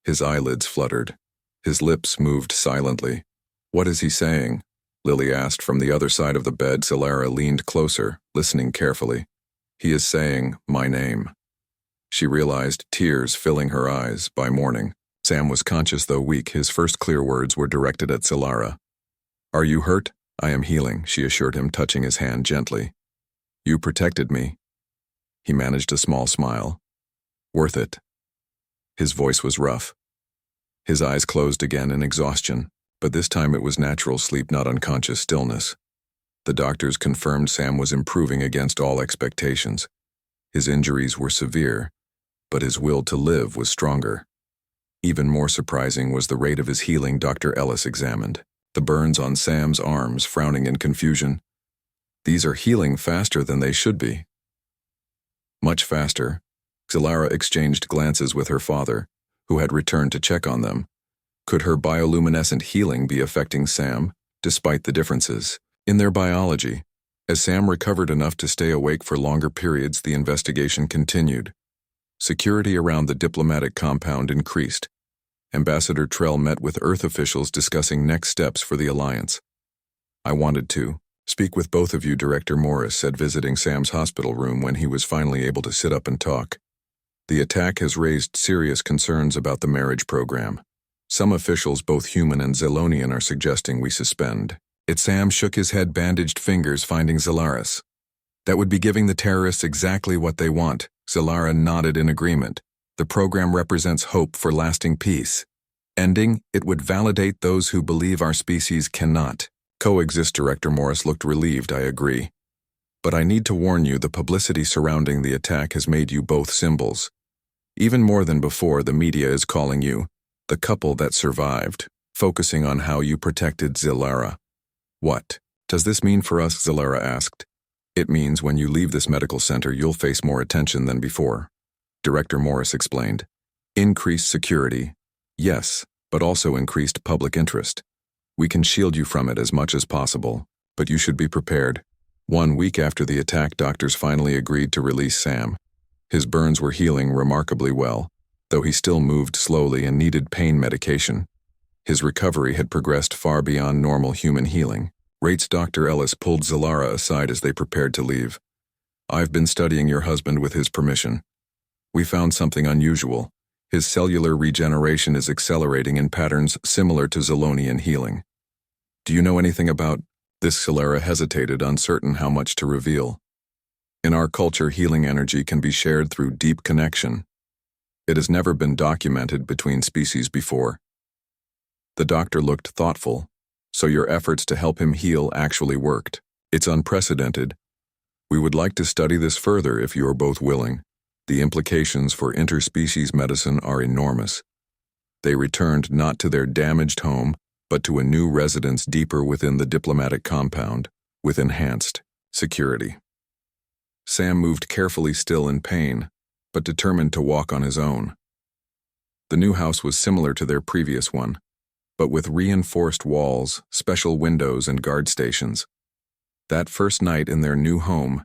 His eyelids fluttered. His lips moved silently. What is he saying? Lily asked from the other side of the bed. Zalara leaned closer, listening carefully. He is saying, my name. She realized, tears filling her eyes. By morning, Sam was conscious though weak. His first clear words were directed at Zalara. Are you hurt? I am healing, she assured him, touching his hand gently. You protected me. He managed a small smile. Worth it. His voice was rough. His eyes closed again in exhaustion, but this time it was natural sleep, not unconscious stillness. The doctors confirmed Sam was improving against all expectations. His injuries were severe, but his will to live was stronger. Even more surprising was the rate of his healing. Dr. Ellis examined the burns on Sam's arms, frowning in confusion. These are healing faster than they should be. Much faster. Zalara exchanged glances with her father, who had returned to check on them. Could her bioluminescent healing be affecting Sam, despite the differences in their biology? As Sam recovered enough to stay awake for longer periods, the investigation continued. Security around the diplomatic compound increased. Ambassador Trell met with Earth officials discussing next steps for the Alliance. I wanted to speak with both of you, Director Morris said, visiting Sam's hospital room when he was finally able to sit up and talk. The attack has raised serious concerns about the marriage program. Some officials, both human and Zelonian, are suggesting we suspend it. Sam shook his head, bandaged fingers, finding Zalaris. That would be giving the terrorists exactly what they want. Zalara nodded in agreement. The program represents hope for lasting peace. Ending it would validate those who believe our species cannot coexist. Director Morris looked relieved. I agree. But I need to warn you, the publicity surrounding the attack has made you both symbols. Even more than before, the media is calling you the couple that survived, focusing on how you protected Zalara. What does this mean for us? Zalara asked. It means when you leave this medical center, you'll face more attention than before. Director Morris explained. Increased security, yes, but also increased public interest. We can shield you from it as much as possible, but you should be prepared. 1 week after the attack, doctors finally agreed to release Sam. His burns were healing remarkably well, though he still moved slowly and needed pain medication. His recovery had progressed far beyond normal human healing. Dr. Ellis pulled Zalara aside as they prepared to leave. I've been studying your husband with his permission. We found something unusual. His cellular regeneration is accelerating in patterns similar to Zelonian healing. Do you know anything about this? Zalara hesitated, uncertain how much to reveal. In our culture, healing energy can be shared through deep connection. It has never been documented between species before. The doctor looked thoughtful. So your efforts to help him heal actually worked. It's unprecedented. We would like to study this further if you are both willing. The implications for interspecies medicine are enormous. They returned not to their damaged home, but to a new residence deeper within the diplomatic compound, with enhanced security. Sam moved carefully, still in pain, but determined to walk on his own. The new house was similar to their previous one, but with reinforced walls, special windows, and guard stations. That first night in their new home,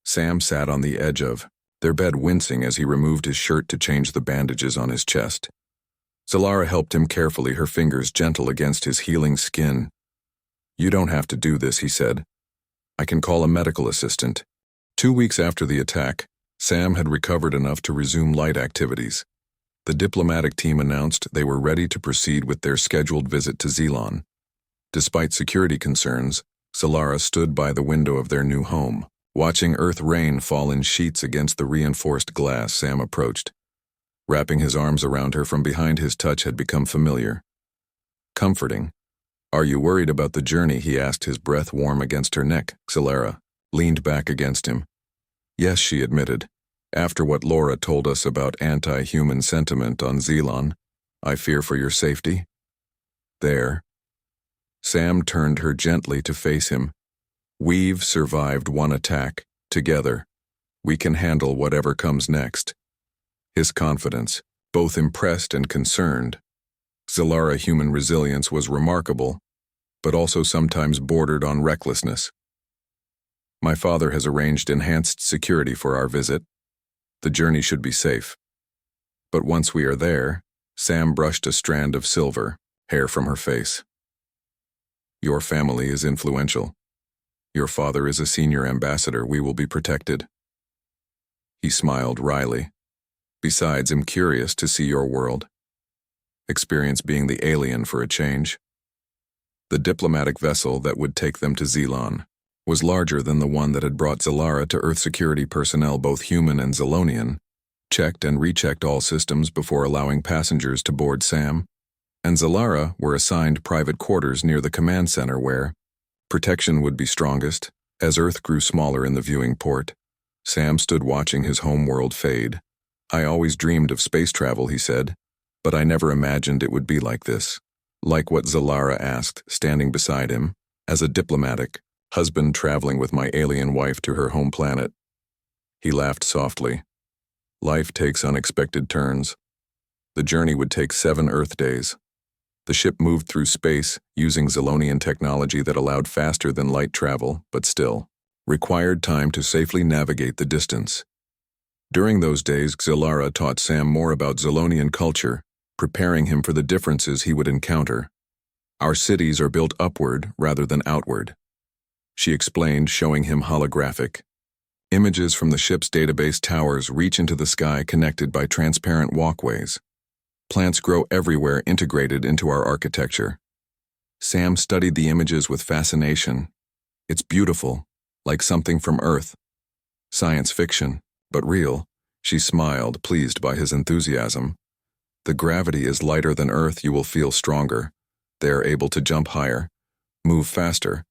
Sam sat on the edge of their bed, wincing as he removed his shirt to change the bandages on his chest. Zalara helped him carefully, her fingers gentle against his healing skin. You don't have to do this, he said. I can call a medical assistant. 2 weeks after the attack, Sam had recovered enough to resume light activities. The diplomatic team announced they were ready to proceed with their scheduled visit to Zelon. Despite security concerns, Zalara stood by the window of their new home, watching earth rain fall in sheets against the reinforced glass. Sam approached. Wrapping his arms around her from behind, his touch had become familiar. Comforting. Are you worried about the journey? He asked, his breath warm against her neck. Zalara leaned back against him. Yes, she admitted. After what Laura told us about anti-human sentiment on Xelon, I fear for your safety. There. Sam turned her gently to face him. We've survived one attack. Together, we can handle whatever comes next. His confidence, both impressed and concerned. Xelara human resilience was remarkable, but also sometimes bordered on recklessness. My father has arranged enhanced security for our visit. The journey should be safe. But once we are there, Sam brushed a strand of silver hair from her face. Your family is influential. Your father is a senior ambassador. We will be protected. He smiled wryly. Besides, I'm curious to see your world. Experience being the alien for a change. The diplomatic vessel that would take them to Xelon was larger than the one that had brought Xelara to Earth security personnel, both human and Xelonian, checked and rechecked all systems before allowing passengers to board Sam, and Xelara were assigned private quarters near the command center where protection would be strongest. As Earth grew smaller in the viewing port, Sam stood watching his home world fade. I always dreamed of space travel, he said, but I never imagined it would be like this. Like what Xelara asked, standing beside him, as a diplomatic husband traveling with my alien wife to her home planet. He laughed softly. Life takes unexpected turns. The journey would take 7 Earth days. The ship moved through space using Xelonian technology that allowed faster than light travel, but still required time to safely navigate the distance. During those days, Xelara taught Sam more about Xelonian culture, preparing him for the differences he would encounter. Our cities are built upward rather than outward, she explained, showing him holographic images from the ship's database towers reach into the sky connected by transparent walkways. Plants grow everywhere integrated into our architecture. Sam studied the images with fascination. It's beautiful, like something from Earth. Science fiction, but real. She smiled, pleased by his enthusiasm. The gravity is lighter than Earth. You will feel stronger. They are able to jump higher, move faster.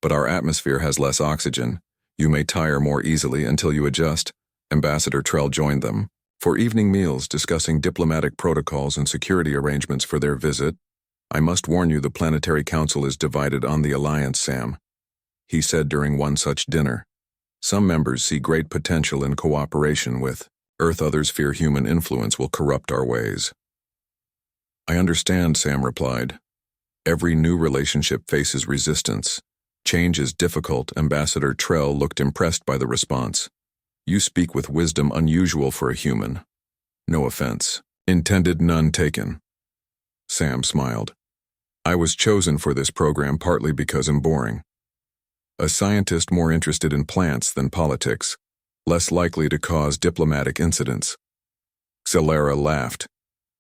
But our atmosphere has less oxygen. You may tire more easily until you adjust. Ambassador Trell joined them for evening meals, discussing diplomatic protocols and security arrangements for their visit. I must warn you, the Planetary Council is divided on the Alliance, Sam, he said during one such dinner. Some members see great potential in cooperation with Earth, others fear human influence will corrupt our ways. I understand, Sam replied. Every new relationship faces resistance. Change is difficult. Ambassador Trell looked impressed by the response. You speak with wisdom unusual for a human. No offense. Intended, none taken. Sam smiled. I was chosen for this program partly because I'm boring. A scientist more interested in plants than politics, less likely to cause diplomatic incidents. Xelara laughed,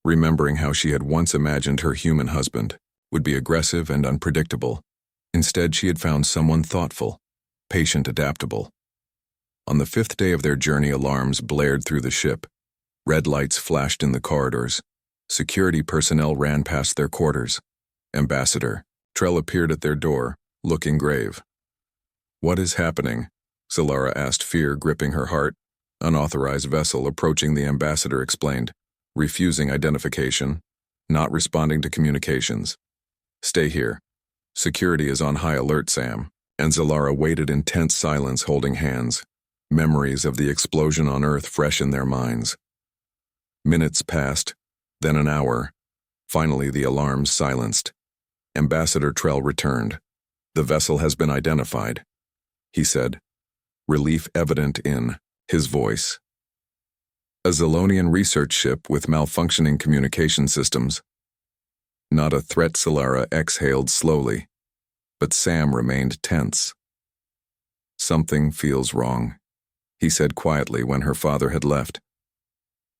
remembering how she had once imagined her human husband would be aggressive and unpredictable. Instead, she had found someone thoughtful, patient, adaptable. On the 5th day of their journey, alarms blared through the ship. Red lights flashed in the corridors. Security personnel ran past their quarters. Ambassador Trell appeared at their door, looking grave. What is happening? Xelara asked, fear gripping her heart. Unauthorized vessel approaching, the ambassador explained, refusing identification, not responding to communications. Stay here. Security is on high alert, Sam. And Xelara waited in tense silence, holding hands. Memories of the explosion on Earth fresh in their minds. Minutes passed, then an hour. Finally, the alarms silenced. Ambassador Trell returned. The vessel has been identified, he said, relief evident in his voice. A Xelonian research ship with malfunctioning communication systems. Not a threat, Xelara exhaled slowly, but Sam remained tense. Something feels wrong, he said quietly when her father had left.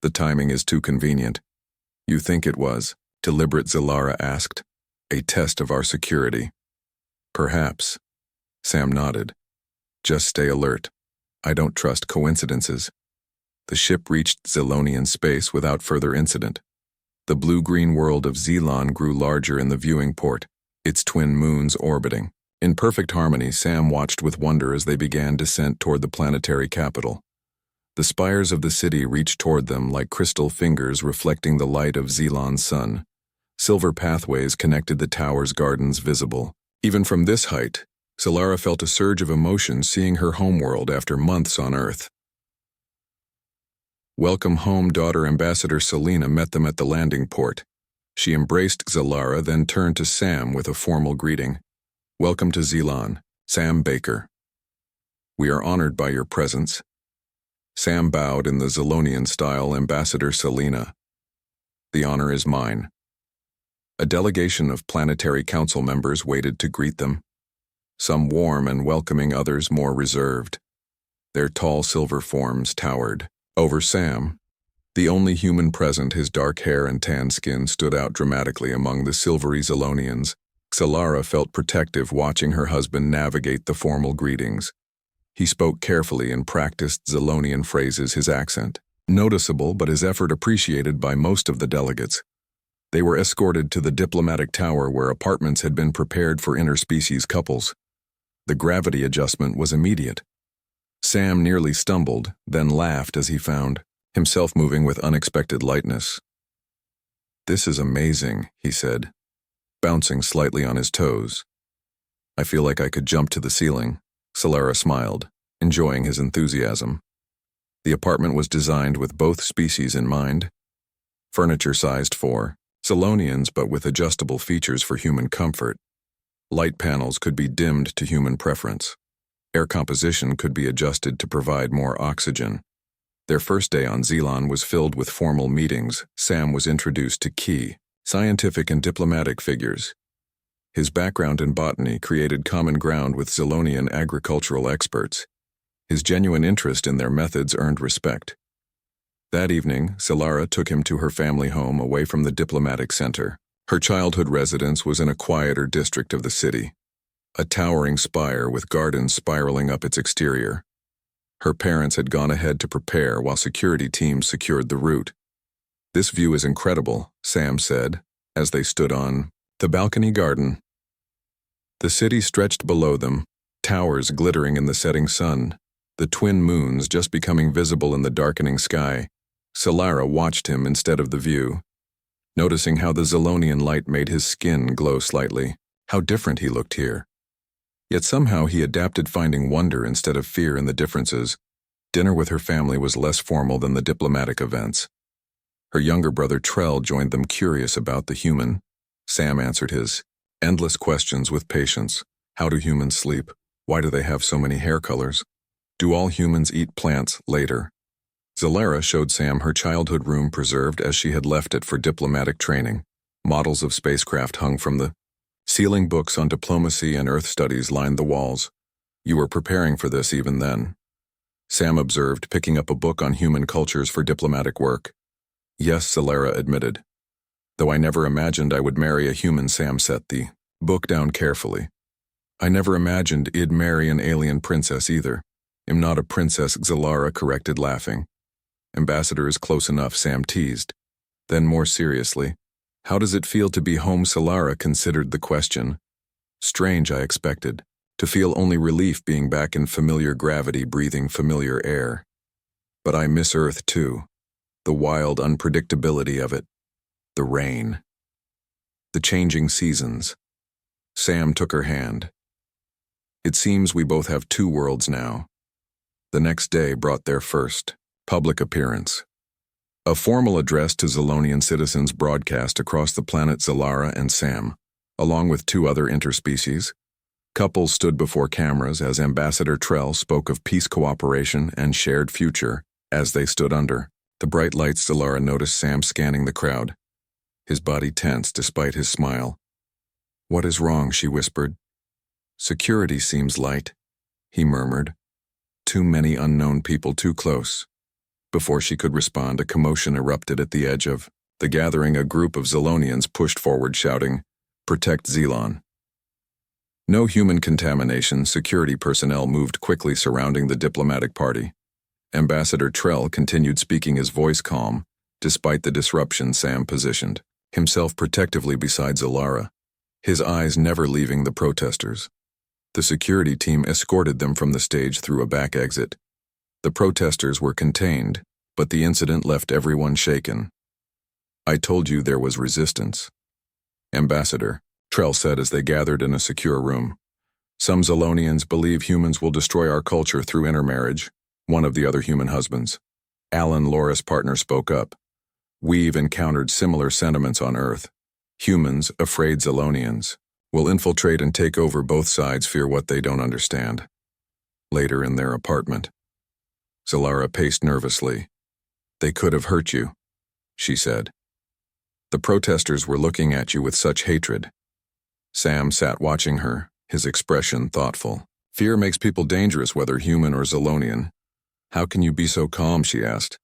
The timing is too convenient. You think it was, deliberate, Xelara asked, a test of our security? Perhaps. Sam nodded. Just stay alert. I don't trust coincidences. The ship reached Xelonian space without further incident. The blue-green world of Xelon grew larger in the viewing port, its twin moons orbiting. In perfect harmony, Sam watched with wonder as they began descent toward the planetary capital. The spires of the city reached toward them like crystal fingers reflecting the light of Xelon's sun. Silver pathways connected the tower's gardens visible. Even from this height, Solara felt a surge of emotion seeing her homeworld after months on Earth. Welcome home, daughter. Ambassador Selena met them at the landing port. She embraced Solara, then turned to Sam with a formal greeting. Welcome to Xelon, Sam Baker. We are honored by your presence. Sam bowed in the Xelonian style. Ambassador Selena. The honor is mine. A delegation of planetary council members waited to greet them. Some warm and welcoming, others more reserved. Their tall silver forms towered over Sam. The only human present, his dark hair and tan skin stood out dramatically among the silvery Xelonians. Solara felt protective watching her husband navigate the formal greetings. He spoke carefully and practiced Xelonian phrases, his accent noticeable but his effort appreciated by most of the delegates. They were escorted to the diplomatic tower where apartments had been prepared for interspecies couples. The gravity adjustment was immediate. Sam nearly stumbled, then laughed as he found himself moving with unexpected lightness. This is amazing, he said, bouncing slightly on his toes. I feel like I could jump to the ceiling. Solara smiled, enjoying his enthusiasm. The apartment was designed with both species in mind. Furniture sized for Xelonians but with adjustable features for human comfort. Light panels could be dimmed to human preference. Air composition could be adjusted to provide more oxygen. Their first day on Xelon was filled with formal meetings. Sam was introduced to key scientific and diplomatic figures. His background in botany created common ground with Xelonian agricultural experts. His genuine interest in their methods earned respect. That evening, Solara took him to her family home away from the diplomatic center. Her childhood residence was in a quieter district of the city, a towering spire with gardens spiraling up its exterior. Her parents had gone ahead to prepare while security teams secured the route. This view is incredible, Sam said, as they stood on the balcony garden. The city stretched below them, towers glittering in the setting sun, the twin moons just becoming visible in the darkening sky. Solara watched him instead of the view, noticing how the Xelonian light made his skin glow slightly, how different he looked here. Yet somehow he adapted, finding wonder instead of fear in the differences. Dinner with her family was less formal than the diplomatic events. Her younger brother Trell joined them, curious about the human. Sam answered his endless questions with patience. How do humans sleep? Why do they have so many hair colors? Do all humans eat plants? Later, Solara showed Sam her childhood room preserved as she had left it for diplomatic training. Models of spacecraft hung from the ceiling, books on diplomacy and Earth studies lined the walls. You were preparing for this even then, Sam observed, picking up a book on human cultures for diplomatic work. Yes, Solara admitted. Though I never imagined I would marry a human. Sam set the book down carefully. I never imagined I'd marry an alien princess either. I'm not a princess, Solara corrected, laughing. Ambassador is close enough, Sam teased. Then more seriously, how does it feel to be home? Solara considered the question. Strange, I expected. To feel only relief being back in familiar gravity, breathing familiar air. But I miss Earth too. The wild unpredictability of it. The rain. The changing seasons. Sam took her hand. It seems we both have two worlds now. The next day brought their first public appearance. A formal address to Xelonian citizens broadcast across the planet. Solara and Sam, along with two other interspecies couples, stood before cameras as Ambassador Trell spoke of peace, cooperation, and shared future. As they stood under the bright lights, Solara noticed Sam scanning the crowd. His body tense despite his smile. What is wrong? She whispered. Security seems light, he murmured. Too many unknown people too close. Before she could respond, a commotion erupted at the edge of the gathering. A group of Xelonians pushed forward, shouting, "Protect Xelon." No human contamination. Security personnel moved quickly, surrounding the diplomatic party. Ambassador Trell continued speaking, his voice calm, despite the disruption. Sam positioned himself protectively beside Solara, his eyes never leaving the protesters. The security team escorted them from the stage through a back exit. The protesters were contained, but the incident left everyone shaken. "I told you there was resistance." "Ambassador," Trell said as they gathered in a secure room. "Some Zolonians believe humans will destroy our culture through intermarriage," one of the other human husbands. Alan, Laura's partner, spoke up. "We've encountered similar sentiments on Earth. Humans, afraid Zolonians, will infiltrate and take over. Both sides fear what they don't understand." Later in their apartment, Zalara paced nervously. "They could have hurt you," she said. "The protesters were looking at you with such hatred." Sam sat watching her, his expression thoughtful. "Fear makes people dangerous, whether human or Zolonian." "How can you be so calm?" she asked.